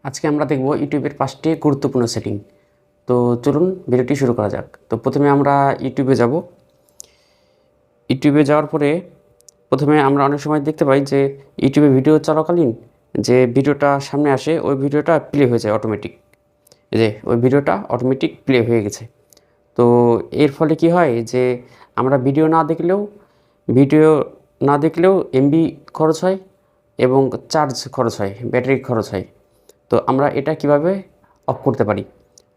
আজকে আমরা দেখব ইউটিউবের 5টি গুরুত্বপূর্ণ সেটিং। তো চলুন ভিডিওটি শুরু করা যাক। তো প্রথমে আমরা ইউটিউবে যাব। ইউটিউবে যাওয়ার পরে প্রথমে আমরা অনেক সময় দেখতে পাই যে ইউটিউবে ভিডিও চলাকালীন যে ভিডিওটা সামনে আসে ওই ভিডিওটা প্লে হয়ে যায় অটোমেটিক। এই যে ওই ভিডিওটা অটোমেটিক প্লে হয়ে গেছে। তো এর ফলে কি হয় যে আমরা ভিডিও না দেখলেও এমবি খরচ হয় এবং চার্জ খরচ হয়, ব্যাটারি খরচ হয়। তো আমরা এটা কিভাবে অফ করতে পারি?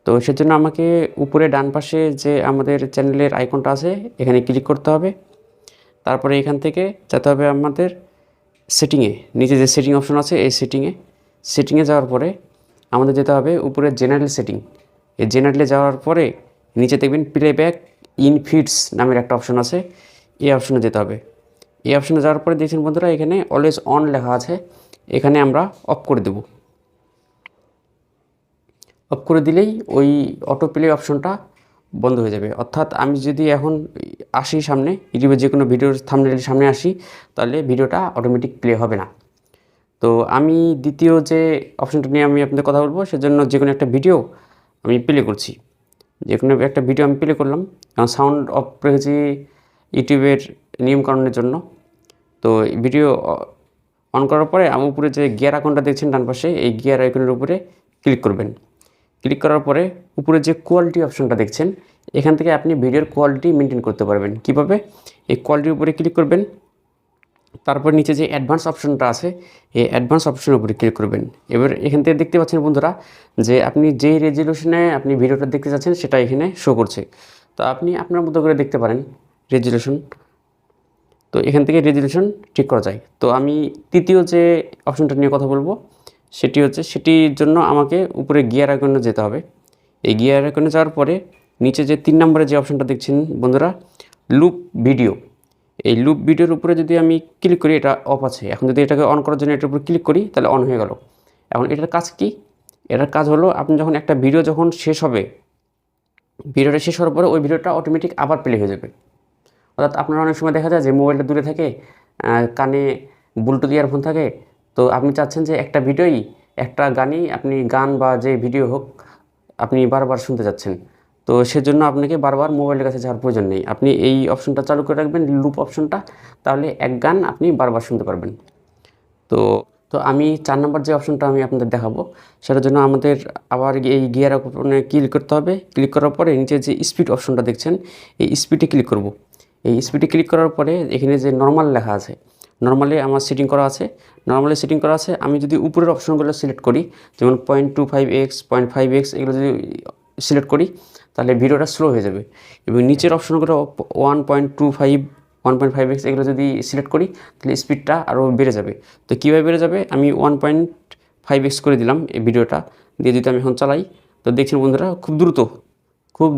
তো সেজন্য আমাকে উপরে ডান পাশে যে আমাদের চ্যানেলের আইকনটা আছে এখানে ক্লিক করতে হবে। তারপরে এখান থেকে যেতে হবে আমাদের সেটিংয়ে, নিচে যে সেটিং অপশন আছে এই সেটিংয়ে যাওয়ার পরে আমাদের যেতে হবে উপরে জেনারেল সেটিং। এই জেনারেলে যাওয়ার পরে নিচে দেখবেন প্লেব্যাক ইন ফিডস নামের একটা অপশন আছে, এই অপশনে যেতে হবে। এই অপশনে যাওয়ার পরে দেখছেন বন্ধুরা এখানে অলওয়েজ অন লেখা আছে, এখানে আমরা অফ করে দেব। অফ করে দিলেই ওই অটো প্লে অপশনটা বন্ধ হয়ে যাবে। অর্থাৎ আমি যদি এখন আসি সামনে ইউটিউবে যে কোনো ভিডিওর থাম্বনেলের সামনে আসি তাহলে ভিডিওটা অটোমেটিক প্লে হবে না। তো আমি দ্বিতীয় যে অপশনটা নিয়ে আমি আপনাদের কথা বলবো, সেজন্য যে কোনো একটা ভিডিও আমি প্লে করছি। যে কোনো একটা ভিডিও আমি প্লে করলাম, কারণ সাউন্ড অফ রেখেছি ইউটিউবের নিয়মকানুনের জন্য। তো ভিডিও অন করার পরে আমি উপরে যে গিয়ার আইকনটা দেখছেন ডান পাশে, এই গিয়ার আইকনের উপরে ক্লিক করবেন। ক্লিক করার পরে উপরে যে কোয়ালিটি অপশনটা দেখছেন এখান থেকে আপনি ভিডিওর কোয়ালিটি মেনটেন করতে পারবেন। কীভাবে? এই কোয়ালিটির উপরে ক্লিক করবেন, তারপর নিচে যে অ্যাডভান্স অপশনটা আছে এই অ্যাডভান্স অপশনের উপরে ক্লিক করবেন। এবার এখান থেকে দেখতে পাচ্ছেন বন্ধুরা যে আপনি যেই রেজলিউশনে আপনি ভিডিওটা দেখতে চাচ্ছেন সেটা এখানে শো করছে। তো আপনি আপনার মতো করে দেখতে পারেন রেজলিউশন। তো এখান থেকে রেজলিউশন ঠিক করা যায়। তো আমি তৃতীয় যে অপশনটা নিয়ে কথা বলবো সেটির জন্য আমাকে উপরে গিয়ার আইকনে যেতে হবে। এই গিয়ার আইকনে যাওয়ার পরে নিচে যে 3 নম্বরে যে অপশনটা দেখছেন বন্ধুরা লুপ ভিডিও, এই লুপ ভিডিওর উপরে যদি আমি ক্লিক করি এটা অফ আছে। এখন যদি এটাকে অন করার জন্য এটার উপরে ক্লিক করি তাহলে অন হয়ে গেল। এখন এটার কাজ কি? এটার কাজ হলো আপনি যখন একটা ভিডিও যখন শেষ হবে, ভিডিওটা শেষ হওয়ার পরে ওই ভিডিওটা অটোমেটিক আবার প্লে হয়ে যাবে। অর্থাৎ আপনার অনেক সময় দেখা যায় যে মোবাইলটা দূরে থাকে, কানে ব্লুটুথ ইয়ারফোন থাকে, তো আপনি চাচ্ছেন যে একটা ভিডিওই একটা গানই আপনি গান বা যে ভিডিও হোক আপনি বারবার শুনতে চাচ্ছেন। তো সেজন্য আপনাকে বারবার মোবাইলের কাছে যাওয়ার প্রয়োজন নেই। আপনি এই অপশনটা চালু করে রাখবেন, লুপ অপশনটা, তাহলে এক গান আপনি বারবার শুনতে পারবেন। তো তো আমি 4 নম্বর যে অপশনটা আমি আপনাদের দেখাবো সেটার জন্য আমাদের আবার এই গিয়ার অপশনে ক্লিক করতে হবে। ক্লিক করার পরে নিচে যে স্পিড অপশনটা দেখছেন এই স্পিডে ক্লিক করব। এই স্পিডে ক্লিক করার পরে এখানে যে নর্মাল লেখা আছে, নর্মালি আমার সেটিং করা আছে। আমি যদি উপরের অপশনগুলো সিলেক্ট করি, যেমন 0.25x 0.5x এগুলো যদি সিলেক্ট করি তাহলে ভিডিওটা স্লো হয়ে যাবে। এবং নিচের অপশনগুলো 1.25 1.5x এগুলো যদি সিলেক্ট করি তাহলে স্পিডটা আরও বেড়ে যাবে। তো কীভাবে বেড়ে যাবে? আমি 1.5x করে দিলাম এই ভিডিওটা দিয়ে যদি আমি এখন চালাই, তো দেখছেন বন্ধুরা খুব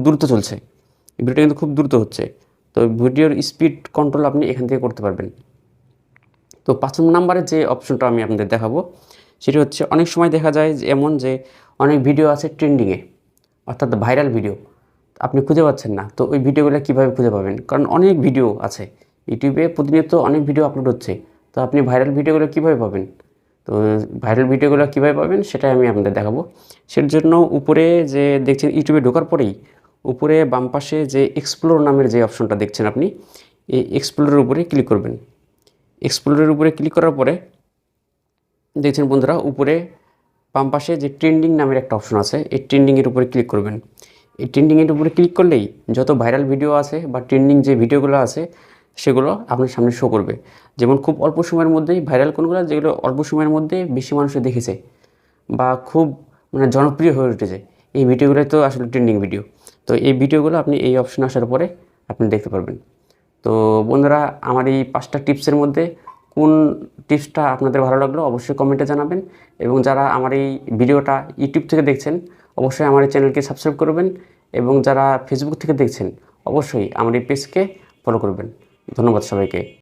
দ্রুত চলছে। এই ভিডিওটা কিন্তু খুব দ্রুত হচ্ছে। তো ভিডিওর স্পিড কন্ট্রোল আপনি এখান থেকে করতে পারবেন। তো 5 নম্বরের যে অপশনটা আমি আপনাদের দেখাবো সেটি হচ্ছে, অনেক সময় দেখা যায় যে এমন যে অনেক ভিডিও আছে ট্রেন্ডিংয়ে, অর্থাৎ ভাইরাল ভিডিও আপনি খুঁজে পাচ্ছেন না। তো ওই ভিডিওগুলো কীভাবে খুঁজে পাবেন? কারণ অনেক ভিডিও আছে ইউটিউবে, প্রতিনিয়ত অনেক ভিডিও আপলোড হচ্ছে। তো আপনি ভাইরাল ভিডিওগুলো কীভাবে পাবেন? তো ভাইরাল ভিডিওগুলো কীভাবে পাবেন সেটাই আমি আপনাদের দেখাবো। সেটার জন্য উপরে যে দেখছেন ইউটিউবে ঢোকার পরেই উপরে বাম পাশে যে এক্সপ্লোর নামের যে অপশনটা দেখছেন আপনি এই এক্সপ্লোরের উপরে ক্লিক করবেন। এক্সপ্লোরের উপরে ক্লিক করার পরে দেখছেন বন্ধুরা উপরে বাম পাশে যে ট্রেন্ডিং নামের একটা অপশন আছে এই ট্রেন্ডিংয়ের উপরে ক্লিক করবেন। এই ট্রেন্ডিংয়ের উপরে ক্লিক করলেই যত ভাইরাল ভিডিও আছে বা ট্রেন্ডিং যে ভিডিওগুলো আছে সেগুলো আপনার সামনে শো করবে। যেমন খুব অল্প সময়ের মধ্যেই ভাইরাল কোনগুলো, যেগুলো অল্প সময়ের মধ্যে বেশি মানুষে দেখেছে বা খুব জনপ্রিয় হয়ে উঠেছে, এই ভিডিওগুলো তো আসলে ট্রেন্ডিং ভিডিও। তো এই ভিডিওগুলো আপনি এই অপশন আসার পরে আপনি দেখতে পারবেন। তো বন্ধুরা আমার এই 5টা টিপসের মধ্যে কোন টিপসটা আপনাদের ভালো লাগলো অবশ্যই কমেন্টে জানাবেন। এবং যারা আমার এই ভিডিওটা ইউটিউব থেকে দেখছেন অবশ্যই আমার এই চ্যানেলকে সাবস্ক্রাইব করবেন। এবং যারা ফেসবুক থেকে দেখছেন অবশ্যই আমার এই পেজকে ফলো করবেন। ধন্যবাদ সবাইকে।